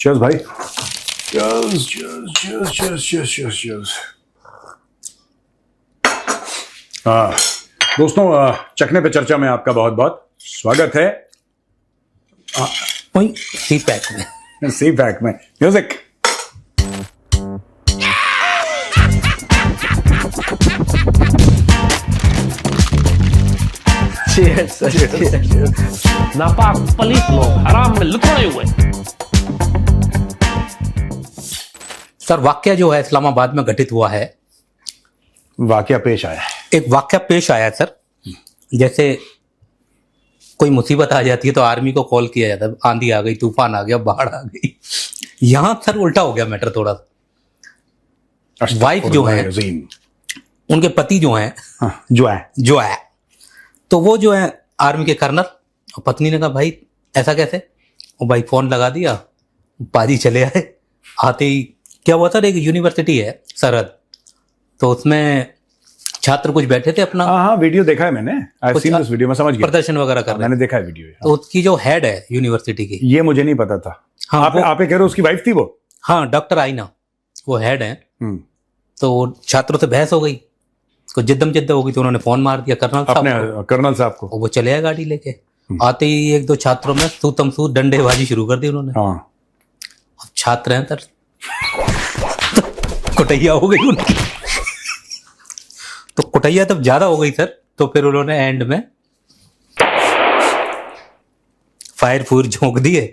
Cheers भाई, cheers cheers cheers cheers cheers cheers cheers. हाँ दोस्तों, चखने पे चर्चा में आपका बहुत बहुत स्वागत है। वही सी पैक में सी पैक में म्यूजिक। नापाक पलीस लोग हराम में लुथड़े हुए। सर, वाक्य जो है इस्लामाबाद में घटित हुआ है। वाकया पेश आया है, एक वाक्य पेश आया है सर। जैसे कोई मुसीबत आ जाती है तो आर्मी को कॉल किया जाता है, आंधी आ गई, तूफान आ गया, बाढ़ आ गई। यहां सर उल्टा हो गया मैटर थोड़ा। वाइफ जो है, उनके पति जो हैं, जो है तो वो जो है आर्मी के कर्नल, और पत्नी ने कहा भाई ऐसा कैसे, और भाई फोन लगा दिया, पाजी चले आए। आते ही क्या हुआ सर, एक यूनिवर्सिटी है सरहद, तो उसमें छात्र कुछ बैठे थे अपना, हाँ वीडियो देखा है मैंने, आई सीन दिस वीडियो, मैं समझ गया, प्रदर्शन वगैरह कर रहे मैंने देखा है वीडियो। तो उसकी जो हेड है यूनिवर्सिटी की, ये मुझे नहीं पता था। हाँ, आप कह रहे हो उसकी वाइफ थी वो? हाँ, डॉक्टर आईना वो हेड है। तो छात्रों से बहस हो गई, को जिद्दम जिद्द हो गई, तो उन्होंने फोन मार दिया कर्नल साहब को, कर्नल साहब को। वो चले आए गाड़ी लेके। आते ही एक दो छात्रों में सूतम सूत डंडेबाजी शुरू कर दी उन्होंने। हाँ, छात्र हैं सर, कुटैया हो गई उनकी। तो कुटैया तब ज्यादा हो गई सर, तो फिर उन्होंने एंड में फायर फूर झोंक दिए।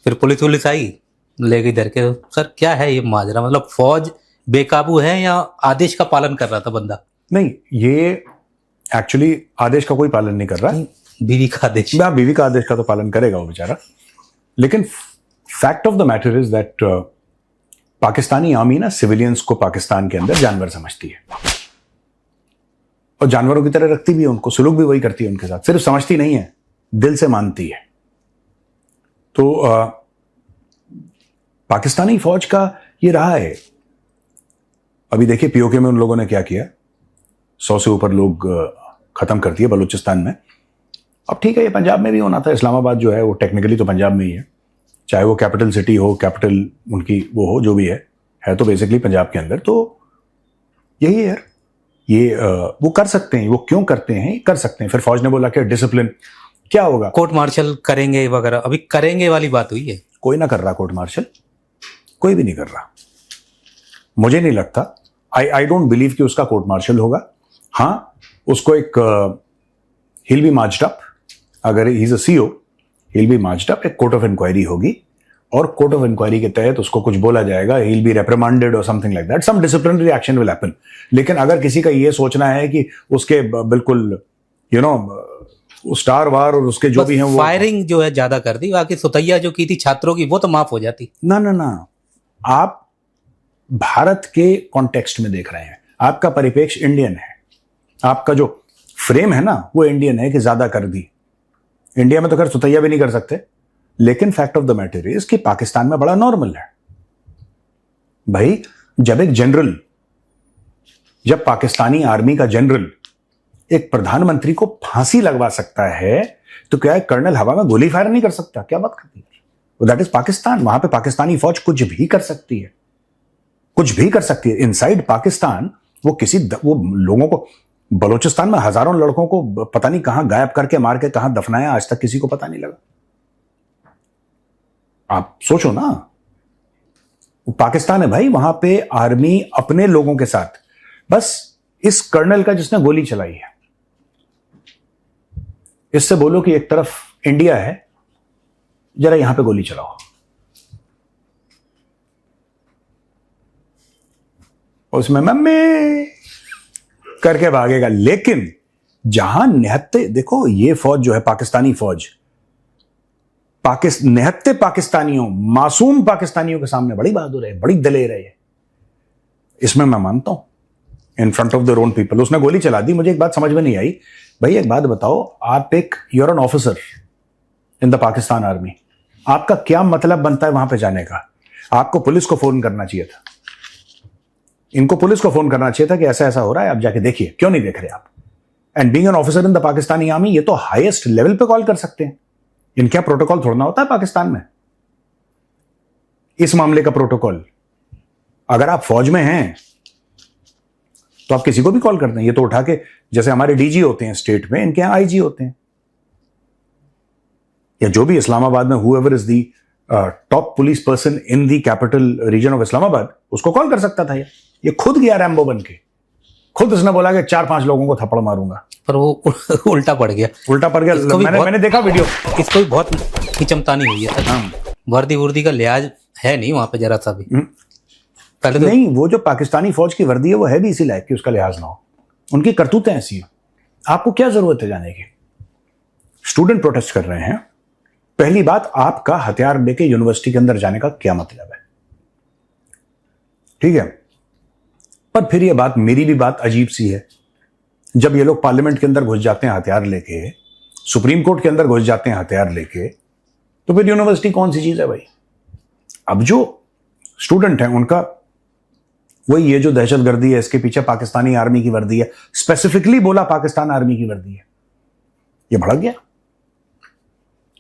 फिर पुलिस आई, ले गई धर के। सर क्या है ये माजरा, मतलब फौज बेकाबू है या आदेश का पालन कर रहा था बंदा? नहीं, ये एक्चुअली आदेश का कोई पालन नहीं कर रहा। बीवी का आदेश, बीवी का आदेश का तो पालन करेगा वो बेचारा, लेकिन fact of the matter is that Pakistani army ना सिविलियंस को पाकिस्तान के अंदर जानवर समझती है, और जानवरों की तरह रखती भी है उनको, सुलूक भी वही करती है उनके साथ। सिर्फ समझती नहीं है, दिल से मानती है। तो पाकिस्तानी फौज का ये रहा है। अभी देखिए पीओके में उन लोगों ने क्या किया, 100 से ऊपर लोग खत्म कर दिए बलूचिस्तान में। अब ठीक है, ये पंजाब में भी होना था। इस्लामाबाद जो है वो टेक्निकली तो पंजाब में ही है, चाहे वो कैपिटल सिटी हो, कैपिटल उनकी वो हो, जो भी है तो बेसिकली पंजाब के अंदर। तो यही है यार, ये वो कर सकते हैं। वो क्यों करते हैं? कर सकते हैं। फिर फौज ने बोला कि डिसिप्लिन क्या होगा, कोर्ट मार्शल करेंगे वगैरह, अभी करेंगे वाली बात हुई है। कोई ना कर रहा कोर्ट मार्शल, कोई भी नहीं कर रहा। मुझे नहीं लगता, आई डोंट बिलीव कि उसका कोर्ट मार्शल होगा। हाँ, उसको एक he'll be marched up, अगर he is a CO he'll be marched up, एक कोर्ट ऑफ इंक्वायरी होगी, और कोर्ट ऑफ इंक्वायरी के तहत उसको कुछ बोला जाएगा, he'll be reprimanded or something like that, some disciplinary action will happen। लेकिन अगर किसी का ये सोचना है कि उसके बिल्कुल स्टार वार और उसके जो भी हैं वो फायरिंग जो है ज्यादा कर दी, बाकी सुतैया जो की थी छात्रों की वो तो माफ हो जाती। ना, आप भारत के कॉन्टेक्स्ट में देख रहे हैं, आपका परिप्रेक्ष्य इंडियन है, आपका जो फ्रेम है ना वो इंडियन है कि ज्यादा कर दी। इंडिया में तो खैर सुतैया भी नहीं कर सकते, लेकिन fact of the matter is कि पाकिस्तान में बड़ा नॉर्मल है भाई। जब पाकिस्तानी आर्मी का जनरल एक प्रधानमंत्री को फांसी लगवा सकता है, तो क्या एक कर्नल हवा में गोली फायर नहीं कर सकता? क्या बात करती है? That is Pakistan. वहां पे पाकिस्तानी फौज कुछ भी कर सकती है, कुछ भी कर सकती है। इनसाइड पाकिस्तान वो लोगों को, बलूचिस्तान में हजारों लड़कों को पता नहीं कहां गायब करके मार के कहां दफनाया, आज तक किसी को पता नहीं लगा। आप सोचो ना, पाकिस्तान है भाई, वहां पे आर्मी अपने लोगों के साथ, बस इस कर्नल का जिसने गोली चलाई है, इससे बोलो कि एक तरफ इंडिया है, जरा यहां पे गोली चलाओ, उसमें मम्मी करके भागेगा। लेकिन जहां निहत्ते, देखो ये फौज जो है पाकिस्तानी फौज, निहत्ते पाकिस्तानियों, मासूम पाकिस्तानियों के सामने बड़ी बहादुर है, बड़ी दलेर है। इसमें मैं मानता हूं, in front of their own people उसने गोली चला दी। मुझे एक बात समझ में नहीं आई भाई, एक बात बताओ, आप you're an officer in the Pakistan army, आपका क्या मतलब बनता है वहां पे जाने का? आपको पुलिस को फोन करना चाहिए था, इनको पुलिस को फोन करना चाहिए था कि ऐसा ऐसा हो रहा है, आप जाके देखिए। क्यों नहीं देख रहे आप? And being an officer in the Pakistani army, ये तो हाईएस्ट लेवल पे कॉल कर सकते हैं। इनका प्रोटोकॉल थोड़ा होता है पाकिस्तान में। इस मामले का प्रोटोकॉल। अगर आप फौज में हैं तो आप किसी को भी कॉल करते हैं। ये तो उठा के, जैसे हमारे डीजी होते हैं स्टेट में, इनके यहां आईजी होते हैं, या जो भी इस्लामाबाद में whoever is the top police person in the capital region of Islamabad, उसको कॉल कर सकता था। ये खुद गया रैम्बो बन के, खुद उसने बोला कि 4-5 लोगों को थप्पड़ मारूंगा, पर वो उल्टा पड़ गया। उल्टा पड़ गया। मैंने देखा वीडियो। इसको भी बहुत खिचमतानी हुई है सर। वर्दी वर्दी का लिहाज है नहीं वहां पे जरा सा भी। पहले तो नहीं, वो जो पाकिस्तानी फौज की वर्दी है वो है भी इसी लायक कि उसका लिहाज ना हो। उनकी करतूतें ऐसी है, आपको क्या जरूरत है जाने की। स्टूडेंट प्रोटेस्ट कर रहे हैं। पहली बात, आपका हथियार लेके यूनिवर्सिटी के अंदर जाने का क्या मतलब है? ठीक है, पर फिर ये बात, मेरी भी बात अजीब सी है। जब ये लोग पार्लियामेंट के अंदर घुस जाते हैं हथियार लेके, सुप्रीम कोर्ट के अंदर घुस जाते हैं हथियार लेके, तो फिर यूनिवर्सिटी कौन सी चीज है भाई? अब जो स्टूडेंट हैं उनका वही, ये जो दहशतगर्दी है इसके पीछे पाकिस्तानी आर्मी की वर्दी है, स्पेसिफिकली बोला पाकिस्तान आर्मी की वर्दी है, ये भड़क गया।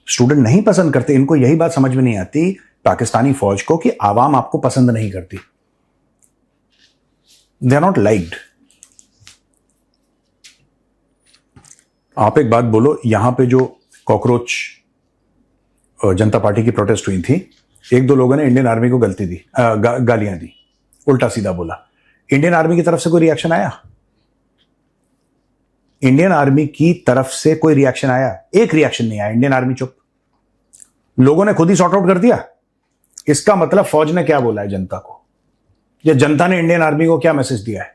स्टूडेंट नहीं पसंद करते, इनको यही बात समझ में नहीं आती पाकिस्तानी फौज को कि आवाम आपको पसंद नहीं करती। They are not liked. आप एक बात बोलो, यहां पे जो कॉकरोच जनता पार्टी की प्रोटेस्ट हुई थी, 1-2 लोगों ने इंडियन आर्मी को गलती दी, गालियां दी, उल्टा सीधा बोला। इंडियन आर्मी की तरफ से कोई रिएक्शन आया? इंडियन आर्मी की तरफ से कोई रिएक्शन आया? एक रिएक्शन नहीं आया। इंडियन आर्मी चुप, लोगों ने खुद ही सॉर्ट आउट कर दिया। इसका मतलब फौज ने क्या बोला है जनता को, या जनता ने इंडियन आर्मी को क्या मैसेज दिया है?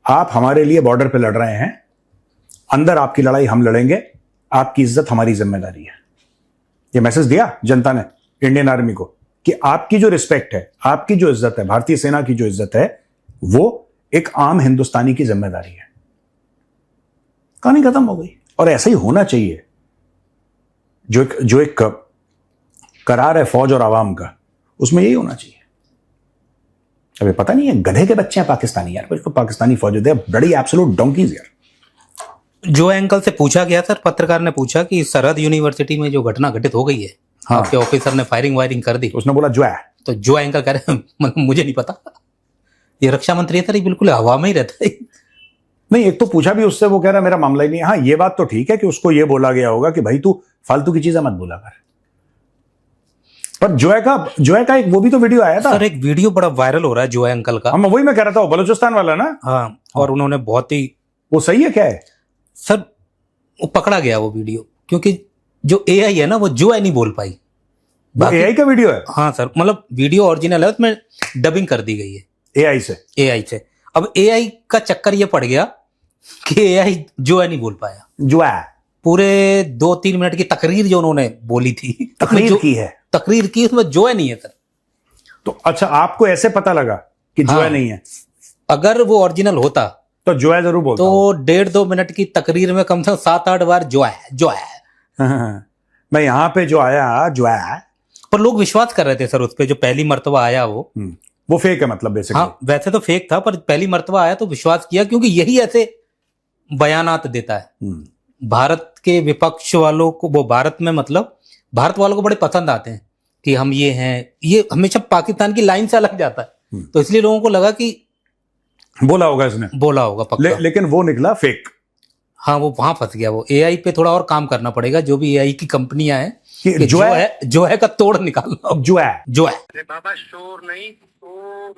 आप हमारे लिए बॉर्डर पे लड़ रहे हैं, अंदर आपकी लड़ाई हम लड़ेंगे, आपकी इज्जत हमारी जिम्मेदारी है। यह मैसेज दिया जनता ने इंडियन आर्मी को कि आपकी जो रिस्पेक्ट है, आपकी जो इज्जत है, भारतीय सेना की जो इज्जत है, वो एक आम हिंदुस्तानी की जिम्मेदारी है। कहानी खत्म हो गई। और ऐसा ही होना चाहिए। जो एक करार है फौज और आवाम का, उसमें यही होना चाहिए। अबे पता नहीं है, गधे के बच्चे हैं पाकिस्तानी यार, बिल्कुल पाकिस्तानी फौज होते हैं, बड़ी एब्सोल्यूट डोंकीज यार। जो एंकल से पूछा गया सर, पत्रकार ने पूछा कि सरहद यूनिवर्सिटी में जो घटना घटित हो गई है, हाँ, आपके ऑफिसर ने फायरिंग वायरिंग कर दी, उसने बोला जो है। तो जो एंकल कह रहे हैं मुझे नहीं पता, ये रक्षा मंत्री है सर, ये बिल्कुल हवा में ही रहता है। नहीं, एक तो पूछा भी उससे, वो कह रहा है मेरा मामला ही नहीं है। हाँ, ये बात तो ठीक है कि उसको ये बोला गया होगा कि भाई तू फालतू की चीजें मत बोला कर। पर जोए का एक वो भी तो वीडियो आया था सर, एक वीडियो बड़ा वायरल हो रहा है जोए अंकल का। हम वही मैं कह रहा था, वो बलूचिस्तान वाला ना। हाँ, और उन्होंने बहुत ही, वो सही है क्या है सर, वो पकड़ा गया वो वीडियो, क्योंकि जो एआई है ना, वो जो है नहीं बोल पाई। वो एआई का वीडियो है? हाँ सर, मतलब वीडियो ओरिजिनल है, उसमें डबिंग कर दी गई है एआई से। अब एआई का चक्कर ये पड़ गया कि एआई जो है नहीं बोल पाया। जो है पूरे 2-3 मिनट की तकरीर जो उन्होंने बोली थी, तकरीर की उसमें जो है नहीं है सर। तो अच्छा, आपको ऐसे पता लगा कि जो है नहीं है? अगर वो ओरिजिनल होता तो जो है जरूर बोलता, तो 1.5-2 मिनट की तकरीर में कम से कम 7-8 बार जो है। मैं यहाँ पे जो आया जो है, पर लोग विश्वास कर रहे थे सर उस पर, जो पहली मर्तबा आया वो फेक है मतलब बेसिकली। हाँ, वैसे तो फेक था, पर पहली मर्तबा आया तो विश्वास किया, क्योंकि यही ऐसे बयानात देता है। भारत के विपक्ष वालों को, वो भारत में मतलब भारत वालों को बड़े पसंद आते हैं कि हम ये हैं, ये हमेशा पाकिस्तान की लाइन से अलग जाता है। तो इसलिए लोगों को लगा कि बोला होगा इसने, बोला होगा पक्का। लेकिन वो निकला फेक। हाँ, वो वहां फंस गया। वो एआई पे थोड़ा और काम करना पड़ेगा, जो भी एआई की कंपनियां हैं, कि जो है का तोड़ निकालना। जो है अरे बाबा शोर नहीं,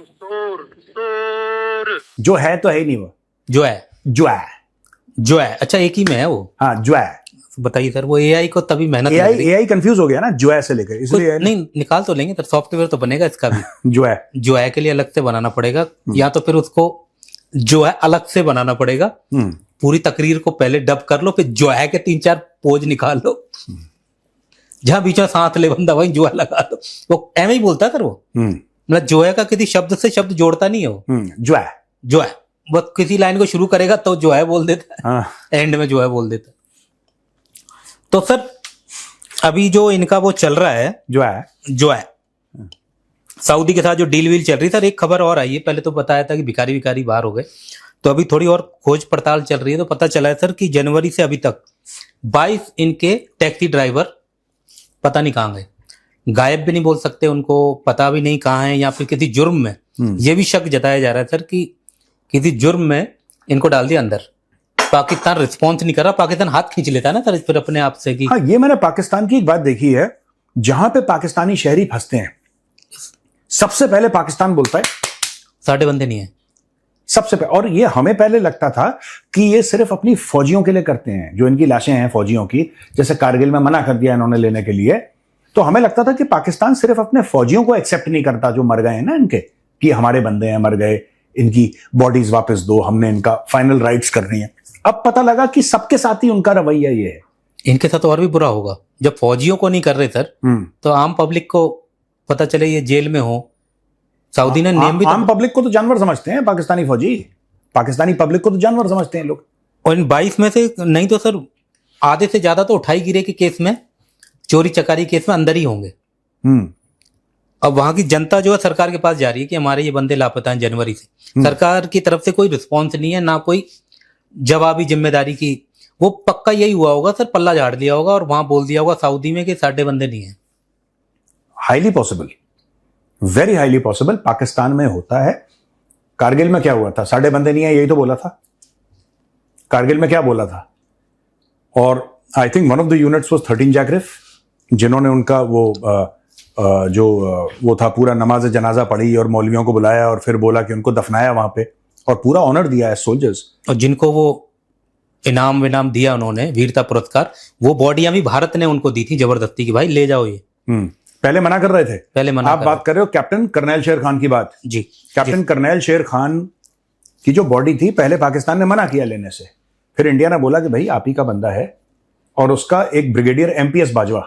शोर। जो है तो है ही नहीं, वो जो है। अच्छा, एक ही में है वो। हाँ, जो है। बताइए सर, वो एआई को तभी मेहनत एआई कंफ्यूज हो गया ना जो है से लेकर, इसलिए नहीं निकाल तो लेंगे, तो सॉफ्टवेयर तो बनेगा इसका भी। जो है के लिए अलग से बनाना पड़ेगा, या तो फिर उसको जो है अलग से बनाना पड़ेगा। पूरी तकरीर को पहले डब कर लो, फिर जो है के 3-4 पोज निकाल लो, जहां बीच में सांस ले बंदा वही जो है लगा दो। वो एम ही बोलता है सर, वो मतलब जो है का किसी शब्द से शब्द जोड़ता नहीं है वो। जो है वो किसी लाइन को शुरू करेगा तो जो है बोल देता है, एंड में जो है बोल देता है। तो सर अभी जो इनका वो चल रहा है, जो है सऊदी के साथ जो डील वील चल रही, सर एक खबर और आई है। पहले तो बताया था कि भिखारी बाहर हो गए, तो अभी थोड़ी और खोज पड़ताल चल रही है, तो पता चला है सर कि जनवरी से अभी तक 22 इनके टैक्सी ड्राइवर पता नहीं कहां गए। गायब भी नहीं बोल सकते, उनको पता भी नहीं कहाँ है, या फिर किसी जुर्म में, ये भी शक जताया जा रहा है सर कि किसी जुर्म में इनको डाल दिया अंदर। पाकिस्तान रिस्पॉन्स नहीं कर रहा, पाकिस्तान हाथ खींच लेता है ना सर इस पर अपने आप से कि हाँ, ये मैंने पाकिस्तान की एक बात देखी है, जहां पे पाकिस्तानी शहरी फंसते हैं सबसे पहले पाकिस्तान बोलता है साढ़े बंदे नहीं है। सबसे पहले। और ये हमें पहले लगता था कि ये सिर्फ अपनी फौजियों के लिए करते हैं, जो इनकी लाशें हैं फौजियों की, जैसे कारगिल में मना कर दिया इन्होंने लेने के लिए, तो हमें लगता था कि पाकिस्तान सिर्फ अपने फौजियों को एक्सेप्ट नहीं करता जो मर गए हैं ना इनके, कि हमारे बंदे हैं मर गए, इनकी बॉडीज वापस दो, हमने इनका फाइनल राइट्स करनी है। अब पता लगा कि सबके साथ ही उनका रवैया ये है। इनके साथ और भी बुरा होगा, जब फौजियों को नहीं कर रहे सर तो आम पब्लिक को पता चले ये जेल में हो। सऊदी ने नेम भी आम पब्लिक को तो जानवर समझते हैं पाकिस्तानी फौजी, पाकिस्तानी पब्लिक को तो जानवर समझते हैं लोग। और इन 22 में से नहीं तो सर आधे से ज्यादा तो उठाई गिरे के केस में, चोरी चकारी केस में अंदर ही होंगे। अब वहां की जनता जो है सरकार के पास जा रही है कि हमारे ये बंदे लापता हैं जनवरी से। सरकार की तरफ से कोई रिस्पॉन्स नहीं है, ना कोई जवाबी जिम्मेदारी की। वो पक्का यही हुआ होगा सर, पल्ला झाड़ लिया होगा और वहां बोल दिया होगा सऊदी में कि साढ़े बंदे नहीं है। Highly possible, very highly possible Pakistan में होता है। कारगिल में क्या हुआ था, साढ़े बंदे नहीं है, यही तो बोला था कारगिल में, क्या बोला था। और I think one of the units was 13 जैकरिफ, जिन्होंने उनका वो था पूरा नमाज जनाजा पढ़ी और मौलवियों को बुलाया और फिर बोला कि उनको दफनाया वहां पे, और पूरा ऑनर दिया है सोल्जर्स। और जिनको वो इनाम विनाम दिया उन्होंने, वीरता पुरस्कार, वो बॉडियां भी भारत ने उनको दी थी जबरदस्ती की, भाई ले जाओ ये। पहले मना कर रहे थे, पहले मना आप बात कर रहे हो कैप्टन करनैल शेर खान की बात जी। कैप्टन करनैल शेर खान की जो बॉडी थी, पहले पाकिस्तान ने मना किया लेने से, फिर इंडिया ने बोला कि भाई आप ही का बंदा है। और उसका एक ब्रिगेडियर एमपीएस बाजवा,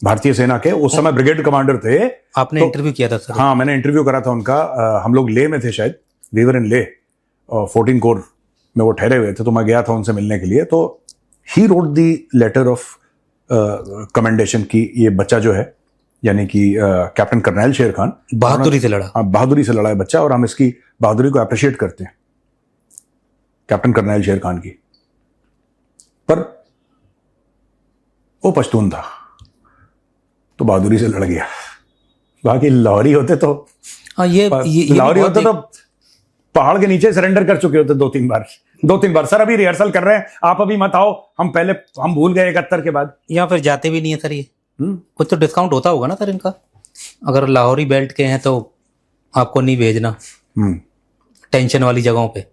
भारतीय सेना के उस समय ब्रिगेड कमांडर थे। आपने इंटरव्यू किया था सर? हाँ, मैंने इंटरव्यू करा था उनका। हम लोग ले में थे शायद, वी वर इन ले, 14 कोर में वो ठहरे हुए थे, तो मैं गया था उनसे मिलने के लिए। तो he wrote the letter of commendation की ये बच्चा जो है, यानी कि कैप्टन करनैल शेर खान बहादुरी से लड़ा। हाँ, बहादुरी से लड़ा है बच्चा, और हम इसकी बहादुरी को अप्रिशिएट करते हैं कैप्टन करनैल शेर खान की। पर वो पश्तून था तो बहादुरी से लड़ गया। बाकी लाहौरी होते तो हाँ, ये लाहौरी होते तो पहाड़ के नीचे सरेंडर कर चुके होते 2-3 बार। सर अभी रिहर्सल कर रहे हैं, आप अभी मत आओ, हम भूल गए 71 के बाद। या फिर जाते भी नहीं है सर ये। कुछ तो डिस्काउंट होता होगा ना सर इनका, अगर लाहौरी बेल्ट के हैं तो आपको नहीं भेजना टेंशन वाली जगहों पे,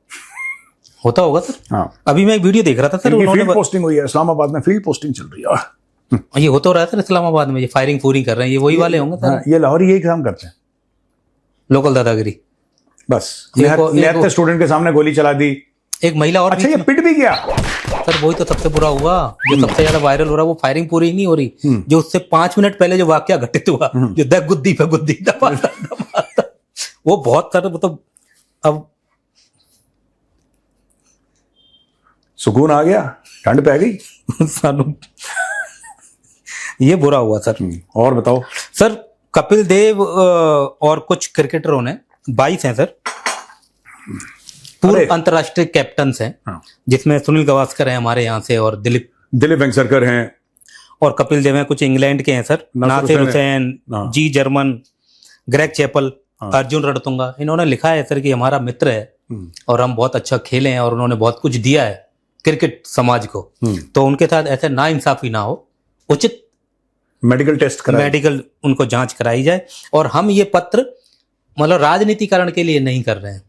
होता होगा सर। हाँ, अभी मैं एक वीडियो देख रहा था सर, उन्होंने फील्ड पोस्टिंग हुई है इस्लामाबाद में, फील्ड पोस्टिंग चल रही है। ये होता रहा है सर इस्लामाबाद में, ये फायरिंग फूरिंग कर रहे हैं, ये वही वाले होंगे सर। हाँ, ये लाहौरी यही काम करते हैं, लोकल दादागिरी। बस निहत्ते स्टूडेंट के सामने गोली चला दी। एक महिला और, अच्छा ये पिट भी गया सर, वही तो सबसे बुरा हुआ, जो सबसे ज्यादा वायरल हो रहा है वो फायरिंग पूरी नहीं हो रही, जो उससे 5 मिनट पहले जो वाकया घटित हुआ, जो दग गुद्दी पे गुद्दी दबाता, वो बहुत सर मतलब अब सुकून आ गया, ठंड पै गई सानू। ये बुरा हुआ सर। और बताओ सर, कपिल देव और कुछ क्रिकेटरों ने 22 हैं सर, पूर्व अंतर्राष्ट्रीय कैप्टन्स हैं। हाँ। जिसमें सुनील गावस्कर हैं हमारे यहाँ से, और दिलीप वेंगसरकर हैं, और कपिल देव हैं। कुछ इंग्लैंड के हैं सर, नासिर हुसैन, जी Germon, Greg Chappell, Arjuna Ranatunga. इन्होंने लिखा है सर कि हमारा मित्र है और हम बहुत अच्छा खेले हैं और उन्होंने बहुत कुछ दिया है क्रिकेट समाज को, तो उनके साथ ऐसे ना इंसाफी ना हो, उचित मेडिकल उनको जांच कराई जाए। और हम ये पत्र मतलब राजनीतिकरण के लिए नहीं कर रहे हैं।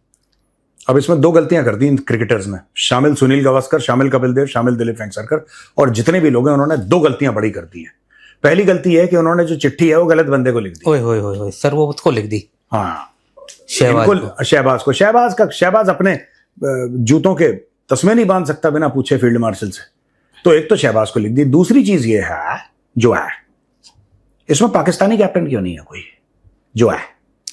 अब इसमें 2 गलतियां कर दी इन क्रिकेटर्स ने, शामिल सुनील गावस्कर, शामिल कपिल देव, शामिल दिलीप वेंगसरकर, और जितने भी लोग हैं उन्होंने 2 गलतियां बड़ी कर दी हैं। पहली गलती है कि उन्होंने जो चिट्ठी है वो गलत बंदे को लिख दी। ओए सर, वो उसको लिख दी। हाँ, शहबाज शहबाज अपने जूतों के तस्मे नहीं बांध सकता बिना पूछे फील्ड मार्शल से, तो एक तो शहबाज को लिख दी। दूसरी चीज ये है जो है, इसमें पाकिस्तानी कैप्टन क्यों नहीं है कोई जो है?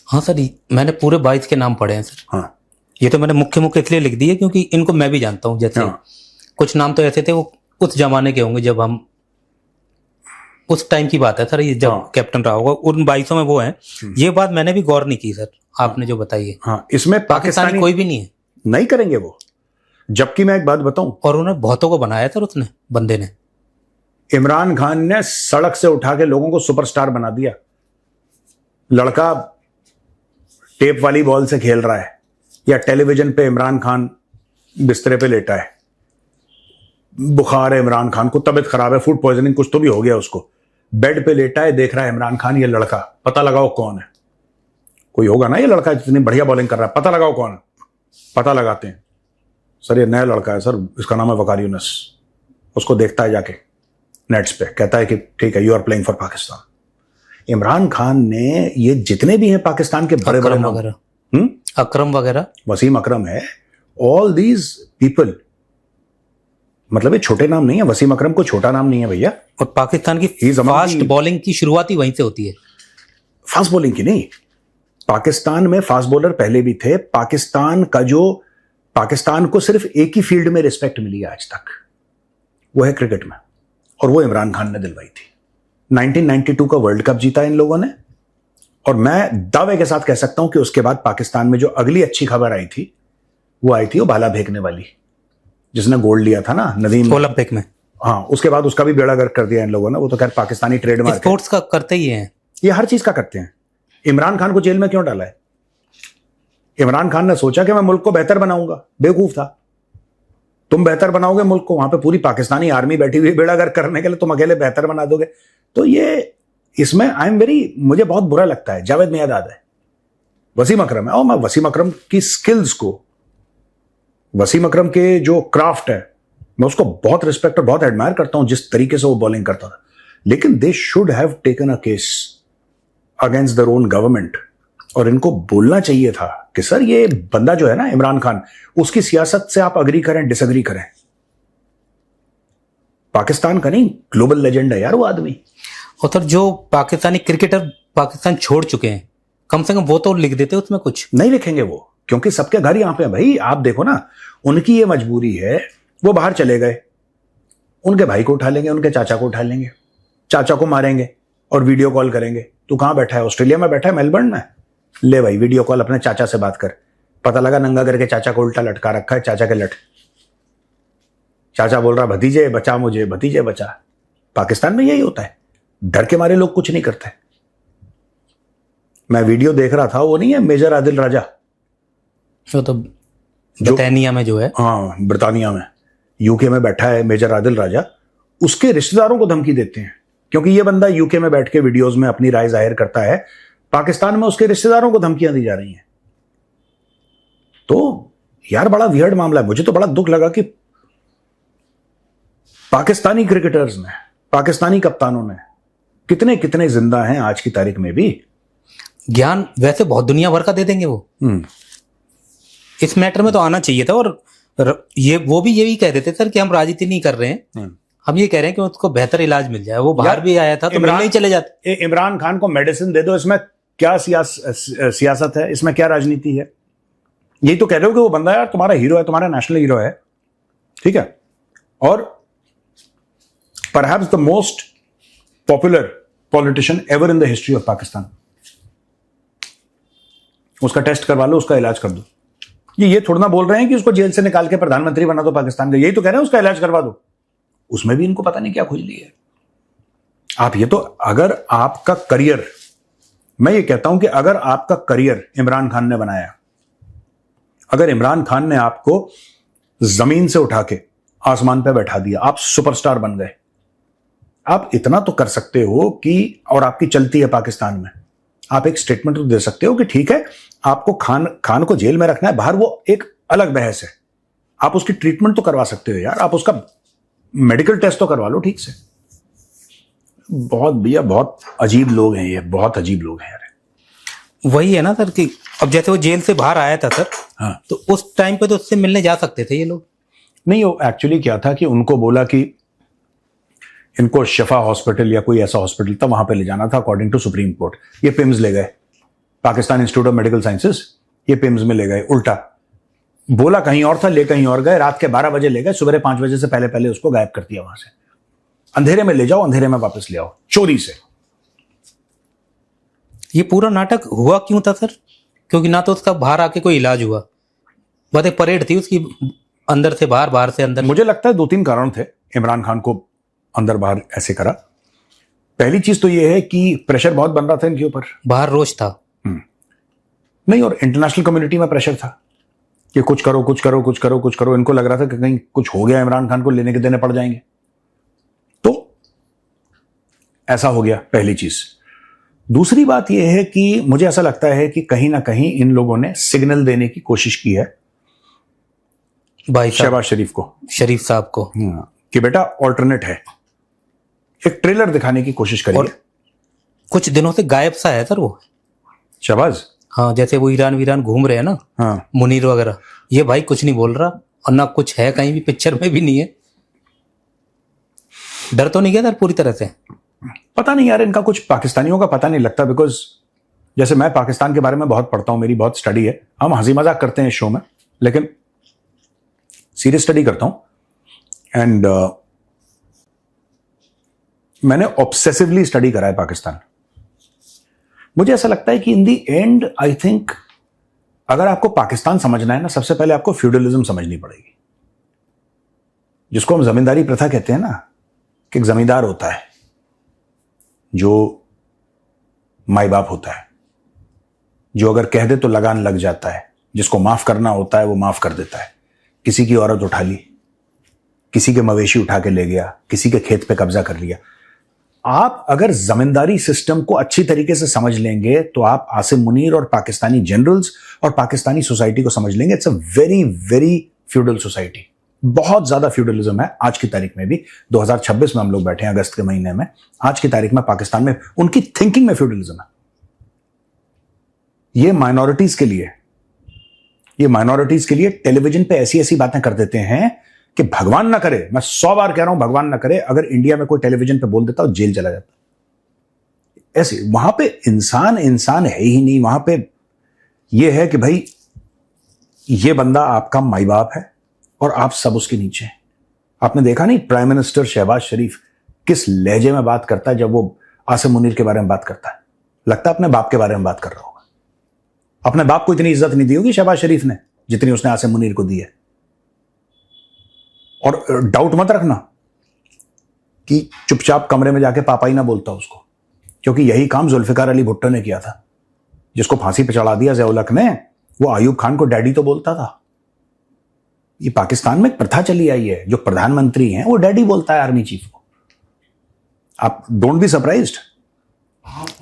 हाँ सर, मैंने पूरे 22 के नाम पढ़े हैं सर। हाँ, ये तो मैंने मुख्य इसलिए लिख दिए क्योंकि इनको मैं भी जानता हूँ। जैसे कुछ नाम तो ऐसे थे, वो उस जमाने के होंगे जब हम, उस टाइम की बात है सर, ये जब कैप्टन रहा होगा, उन 22 में वो हैं। ये बात मैंने भी गौर नहीं की सर, आपने जो बताई है। हाँ, इसमें पाकिस्तानी कोई भी नहीं है, नहीं करेंगे वो। जबकि मैं एक बात बताऊं, और उन्होंने बहुतों को बनाया सर, उसने बंदे ने। इमरान खान ने सड़क से उठा के लोगों को सुपरस्टार बना दिया। लड़का टेप वाली बॉल से खेल रहा है या टेलीविजन पे इमरान खान बिस्तरे पे लेटा है, बुखार है इमरान खान को, तबीयत खराब है, फूड पॉइजनिंग कुछ तो भी हो गया उसको, बेड पे लेटा है, देख रहा है इमरान खान ये लड़का, पता लगाओ कौन है। कोई होगा ना ये लड़का जितनी बढ़िया बॉलिंग कर रहा है, पता लगाओ कौन है। पता लगाते हैं, सर ये नया लड़का है सर, इसका नाम है वकार यूनिस। उसको देखता है जाके नेट्स पे, कहता है कि ठीक है, you are playing for Pakistan. Imran Khan ने ये जितने भी हैं पाकिस्तान के बड़े बड़े नाम, अकरम वगैरह, वसीम अकरम है, ऑल दीज पीपल, मतलब ये छोटे नाम नहीं है, वसीम अकरम को छोटा नाम नहीं है भैया। और पाकिस्तान की फास्ट बॉलिंग की शुरुआत ही वहीं से होती है। फास्ट बॉलिंग की नहीं, पाकिस्तान में फास्ट बॉलर पहले भी थे। पाकिस्तान को सिर्फ एक ही फील्ड में रिस्पेक्ट मिली है आज तक, वो है क्रिकेट में, और वो इमरान खान ने दिलवाई थी। 1992 का वर्ल्ड कप जीता इन लोगों ने, और मैं दावे के साथ कह सकता हूं कि उसके बाद पाकिस्तान में जो अगली अच्छी खबर आई थी वो आई थी वो भाला फेंकने वाली, जिसने गोल्ड लिया था ना नदीम ओलंपिक में। हाँ, उसके बाद उसका भी बेड़ा गर्क कर दिया इन लोगों ने। वो तो खैर पाकिस्तानी ट्रेडमार्क स्पोर्ट्स का करते ही हैं, ये हर चीज का करते हैं। इमरान खान को जेल में क्यों डाला है? इमरान खान ने सोचा कि मैं मुल्क को बेहतर बनाऊंगा, बेवकूफ था। तुम बेहतर बनाओगे मुल्क को, वहां पे पूरी पाकिस्तानी आर्मी बैठी हुई बेड़ा गर्क करने के लिए, तुम अकेले बेहतर बना दोगे? तो ये इसमें मुझे बहुत बुरा लगता है। जावेद मियादाद है, वसीम अकरम है, और मैं वसीम अकरम की स्किल्स को, वसीम अकरम के जो क्राफ्ट है, मैं उसको बहुत रिस्पेक्ट और बहुत एडमायर करता हूं, जिस तरीके से वो बॉलिंग करता था। लेकिन they should have taken a case against their own government, और इनको बोलना चाहिए था कि सर ये बंदा जो है ना इमरान खान, उसकी सियासत से आप अग्री करें डिसअग्री करें, पाकिस्तान का नहीं, ग्लोबल लेजेंड है यार वो आदमी। और सर जो पाकिस्तानी क्रिकेटर पाकिस्तान छोड़ चुके हैं, कम से कम वो तो लिख देते उसमें कुछ। नहीं लिखेंगे वो, क्योंकि सबके घर यहां पे है भाई। आप देखो ना, उनकी ये मजबूरी है, वो बाहर चले गए, उनके भाई को उठा लेंगे, उनके चाचा को उठा लेंगे, चाचा को मारेंगे और वीडियो कॉल करेंगे। तू कहां बैठा है? ऑस्ट्रेलिया में बैठा है, मेलबर्न में? ले भाई वीडियो कॉल, अपने चाचा से बात कर। पता लगा नंगा करके चाचा को उल्टा लटका रखा है, चाचा के लट। चाचा बोल रहा भतीजे बचा मुझे, भतीजे बचा। पाकिस्तान में यही होता है, डर के मारे लोग कुछ नहीं करते। मैं वीडियो देख रहा था, वो नहीं है मेजर आदिल राजा, वो तो ब्रिटानिया में जो है, हाँ ब्रिटानिया में, यूके में बैठा है मेजर आदिल राजा। उसके रिश्तेदारों को धमकी देते हैं, क्योंकि ये बंदा यूके में बैठ के वीडियोस में अपनी राय जाहिर करता है, पाकिस्तान में उसके रिश्तेदारों को धमकियां दी जा रही हैं। तो यार बड़ा वियर्ड मामला है। मुझे तो बड़ा दुख लगा कि पाकिस्तानी क्रिकेटर्स ने, पाकिस्तानी कप्तानों ने कितने कितने जिंदा हैं आज की तारीख में भी। ज्ञान वैसे बहुत दुनिया भर का दे देंगे वो, इस मैटर में तो आना चाहिए था। और ये वो भी यही कह देते सर कि हम राजनीति नहीं कर रहे हैं, हम ये कह रहे हैं कि उसको बेहतर इलाज मिल जाए। वो बाहर भी आया था तो मिलने ही चले जाते। इमरान खान को मेडिसिन दे दो, इसमें क्या सियासत है, इसमें क्या राजनीति है? यही तो कह रहे हो कि वो बंदा यार तुम्हारा हीरो है, तुम्हारा नेशनल हीरो है, ठीक है, और perhaps the most popular politician ever in the history of Pakistan. उसका टेस्ट करवा लो, उसका इलाज कर दो। ये थोड़ा ना बोल रहे हैं कि उसको जेल से निकाल के प्रधानमंत्री बना दो पाकिस्तान का, यही तो कह रहे हैं उसका इलाज करवा दो। उसमें भी इनको पता नहीं क्या खुजली है। आप ये तो, अगर आपका करियर, मैं ये कहता हूं कि अगर आपका करियर इमरान खान ने बनाया, अगर इमरान खान ने आपको जमीन से उठा के आसमान पे बैठा दिया, आप सुपरस्टार बन गए, आप इतना तो कर सकते हो कि, और आपकी चलती है पाकिस्तान में, आप एक स्टेटमेंट तो दे सकते हो कि ठीक है आपको खान को जेल में रखना है, बाहर वो एक अलग बहस है, आप उसकी ट्रीटमेंट तो करवा सकते हो यार, आप उसका मेडिकल टेस्ट तो करवा लो ठीक से। बहुत भैया बहुत अजीब लोग हैं ये, बहुत अजीब लोग हैं यार। वही है ना सर कि अब जैसे वो जेल से बाहर आया था सर, हाँ, तो उस टाइम पे तो उससे मिलने जा सकते थे ये लोग। नहीं, वो एक्चुअली क्या था कि उनको बोला कि इनको शिफा हॉस्पिटल या कोई ऐसा हॉस्पिटल था वहां पे ले जाना था अकॉर्डिंग टू सुप्रीम कोर्ट। ये पिम्स ले गए, Pakistan institute of medical sciences, ये पिम्स में ले गए। उल्टा बोला कहीं और था, ले कहीं और गए। रात के 12 बजे ले गए, सुबह 5 बजे से पहले पहले उसको गायब कर दिया वहां से। अंधेरे में ले जाओ, अंधेरे में वापस ले आओ, चोरी से। ये पूरा नाटक हुआ क्यों था सर? क्योंकि ना तो उसका बाहर आके कोई इलाज हुआ, बस एक परेड थी उसकी, अंदर से बाहर, बाहर से अंदर। मुझे लगता है 2-3 कारण थे इमरान खान को अंदर बाहर ऐसे करा। पहली चीज तो ये है कि प्रेशर बहुत बन रहा था इनके ऊपर। बाहर रोज था। नहीं, और इंटरनेशनल कम्युनिटी में प्रेशर था कि कुछ करो कुछ करो कुछ करो कुछ करो। इनको लग रहा था कि कहीं कुछ हो गया, इमरान खान को लेने के देने पड़ जाएंगे। तो ऐसा हो गया पहली चीज। दूसरी बात यह है कि मुझे ऐसा लगता है कि कहीं ना कहीं इन लोगों ने सिग्नल देने की कोशिश की है भाई साहब शहबाज शरीफ को, शरीफ साहब को, कि बेटा ऑल्टरनेट है। एक ट्रेलर दिखाने की कोशिश करी और कुछ दिनों से गायब सा है सर वो शहबाज। हाँ, जैसे वो ईरान वीरान घूम रहे हैं ना, हाँ, मुनीर वगैरह, ये भाई कुछ नहीं बोल रहा और ना कुछ है कहीं भी, पिक्चर में भी नहीं है। डर तो नहीं गया सर पूरी तरह से? पता नहीं यार, इनका कुछ पाकिस्तानियों का पता नहीं लगता। बिकॉज जैसे मैं पाकिस्तान के बारे में बहुत पढ़ता हूं, मेरी बहुत स्टडी है। हम हंसी मजाक करते हैं इस शो में, लेकिन सीरियस स्टडी करता हूं। एंड मैंने ऑब्सेसिवली स्टडी करा है पाकिस्तान। मुझे ऐसा लगता है कि इन दी एंड आई थिंक अगर आपको पाकिस्तान समझना है ना, सबसे पहले आपको फ्यूडलिज्म समझनी पड़ेगी, जिसको हम जमींदारी प्रथा कहते हैं ना, कि एक जमींदार होता है जो माई बाप होता है, जो अगर कह दे तो लगान लग जाता है, जिसको माफ करना होता है वो माफ कर देता है। किसी की औरत उठा ली, किसी के मवेशी उठा के ले गया, किसी के खेत पे कब्जा कर लिया। आप अगर जमींदारी सिस्टम को अच्छी तरीके से समझ लेंगे तो आप आसिम मुनीर और पाकिस्तानी जनरल्स और पाकिस्तानी सोसाइटी को समझ लेंगे। It's a very very feudal society. बहुत ज्यादा फ्यूडलिज्म है आज की तारीख में भी। 2026 में हम लोग बैठे हैं, अगस्त के महीने में। आज की तारीख में पाकिस्तान में उनकी थिंकिंग में फ्यूडलिज्म है। ये माइनॉरिटीज के लिए टेलीविजन पे ऐसी ऐसी बातें कर देते हैं कि भगवान ना करे, मैं 100 बार कह रहा हूं भगवान ना करे, अगर इंडिया में कोई टेलीविजन पे बोल देता हो जेल चला जाता। ऐसे वहां पे इंसान है ही नहीं। वहां पे यह है कि भाई ये बंदा आपका माई बाप है और आप सब उसके नीचे हैं। आपने देखा नहीं प्राइम मिनिस्टर शहबाज शरीफ किस लहजे में बात करता है जब वो आसिम मुनीर के बारे में बात करता है? लगता है अपने बाप के बारे में बात कर रहा होगा। अपने बाप को इतनी इज्जत नहीं दी होगी शहबाज शरीफ ने जितनी उसने आसिम मुनीर को दी है। और डाउट मत रखना कि चुपचाप कमरे में जाके पापा ही ना बोलता उसको, क्योंकि यही काम जुल्फिकार अली भुट्टो ने किया था, जिसको फांसी पे चढ़ा दिया ज़िया-उल-हक ने। वो आयूब खान को डैडी तो बोलता था। ये पाकिस्तान में एक प्रथा चली आई है, जो प्रधानमंत्री हैं वो डैडी बोलता है आर्मी चीफ को। आप डोंट बी सरप्राइज्ड।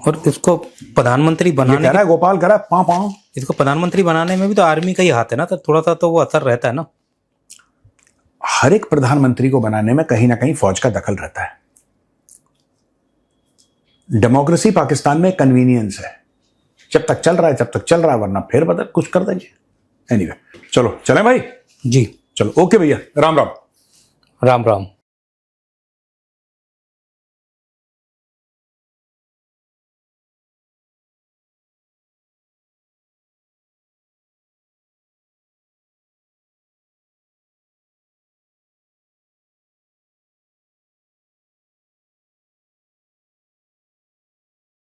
और इसको प्रधानमंत्री बनाने कह रहा है गोपाल, कह रहा है पाँ इसको प्रधानमंत्री बनाने में भी तो आर्मी का ही हाथ है ना, तो थोड़ा सा तो वो असर रहता है ना। हर एक प्रधानमंत्री को बनाने में कहीं ना कहीं फौज का दखल रहता है। डेमोक्रेसी पाकिस्तान में कन्वीनियंस है। जब तक चल रहा है वरना फिर बदल कुछ कर देंगे। एनीवे, चलो चलें भाई। जी चलो, ओके भैया, राम राम। राम राम।